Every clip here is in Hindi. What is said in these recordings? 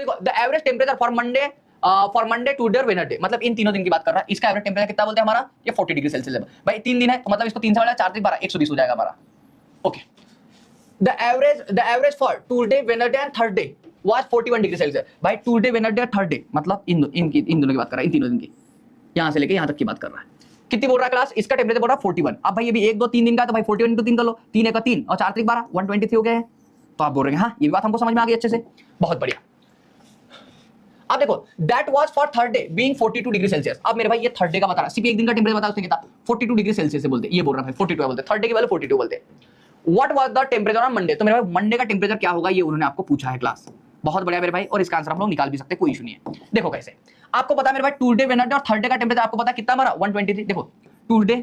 देखो the average temperature for Monday Tuesday और वेडनेसडे, मतलब इन तीनों दिन की बात कर रहा है, इसका एवरेज टेम्परेचर कितना बोलते हैं हमारा, ये 40 डिग्री सेल्सियस है भाई। 3 दिन है तो मतलब इसको 3 से बढ़ा 4 3 12 120 हो जाएगा हमारा। Okay, the average for Tuesday Wednesday and Thursday was 41 degree Celsius भाई। ट्यूसडे वेडनेसडे थर्सडे मतलब इन दोनों की बात कर रहा है, इन तीनों दिन की, यहां से लेके यहां तक की बात कर रहा है। कितनी बोल रहा है क्लास, इसका टेम्परेचर बोल रहा है 41। अब भाई ये भी 1 2 3 दिन का, तो भाई 41 × 3 कर लो, 3 1 3 और 4 3 12 123 हो गए हैं। तो आप बोल रहे हैं हाँ ये बात हमको समझ में आ गई अच्छे से, बहुत बढ़िया। अब देखो that was for Thursday being 42 degree Celsius. अब मेरे भाई ये थर्सडे का बता रहा है, सिर्फ एक दिन का टेम्परेचर बता, उसने कितना 42 डिग्री सेल्सियस से बोलते, ये बोल रहा है 42 बोलते, थर्सडे की वैल्यू 42 बोलते। What was the temperature on Monday, तो मेरे भाई मंडे का टेम्परेचर क्या होगा ये उन्होंने आपको पूछा है क्लास, बहुत बढ़िया मेरे भाई। और इसका आंसर हम लोग निकाल भी सकते हैं, कोई इशू नहीं है। देखो कैसे, आपको पता है मेरे भाई ट्यूसडे वेडनेसडे और थर्सडे का टेम्परेचर आपको पता है कितना हमारा 123। देखो ट्यूसडे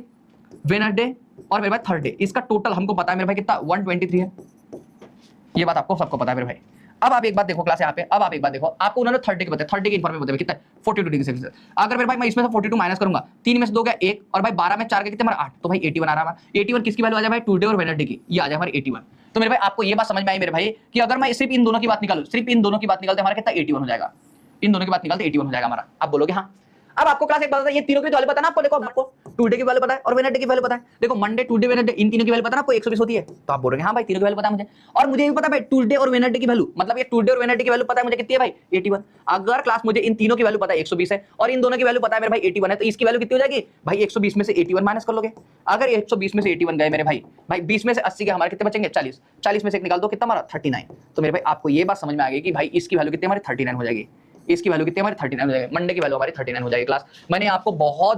वेडनेसडे और मेरे भाई थर्सडे, इसका टोटल हमको पता है मेरे भाई कितना 123 है, ये बात आपको सबको पता है मेरे भाई। अब आप एक बात देखो क्लास यहाँ पे, अब आप एक बात देखो, आपको उन्होंने थर्सडे के बताया, थर्सडे की इन्फॉर्मेशन बताया कितना 42 डिग्री सेल्सियस। अगर मेरे भाई मैं इसमें से 42 माइनस करूंगा, 3 में से 2 गया 1 और भाई 12 में 4 के कितने हमारा 8, तो भाई 81 आ रहा है। 81 किसकी वैल्यू आ जाए भाई, ट्यूसडे और वेडनेसडे की, ये आ जाए हमारे 81। तो मेरे भाई आपको ये बात समझ में आई मेरे भाई कि अगर मैं सिर्फ इन दोनों की बात निकालूं, सिर्फ इन दोनों की बात निकालते हमारा कितना 81 हो जाएगा, इन दोनों की बात निकालते 81 हो जाएगा हमारा। आप बोलोगे हाँ। अब आपको क्लास एक बता, ये तीनों की वैल्यू पता है ना आपको, देखो आपको ट्यूसडे की वैल्यू पता है और वेडनेसडे की वैल्यू पता है। देखो मंडे ट्यूसडे वेडनेसडे इन तीनों की वैल्यू पता है ना आपको 120 होती है, तो आप बोल रहे हैं हाँ भाई तीनों की वैल्यू पता है मुझे, और मुझे भी पता है भाई ट्यूसडे और वेडनेसडे की वैल्यू, मतलब ये ट्यूसडे और वेडनेसडे की वैल्यू पता है मुझे कितनी है भाई 81। अगर क्लास मुझे इन तीनों की वैल्यू पता है 120 है और इन दोनों की वैल्यू पता है मेरे भाई 81 है, तो इसकी वैल्यू कितनी हो जाएगी भाई 120 में से 81 माइनस कर लोगे। अगर 120 में से 81 गए मेरे भाई, भाई 20 में से 80 के हमारे कितने बचेंगे 40, 40 में से एक निकाल दो कितना हमारा 39। तो मेरे भाई आपको ये बात समझ में आ गई कि भाई इसकी वैल्यू कितनी हमारी 39 हो जाएगी, इसकी वैल्यू कितनी हमारी 39 हो जाएगी, मंडे की वैल्यू हमारी 39 हो जाएगी। क्लास मैंने आपको बहुत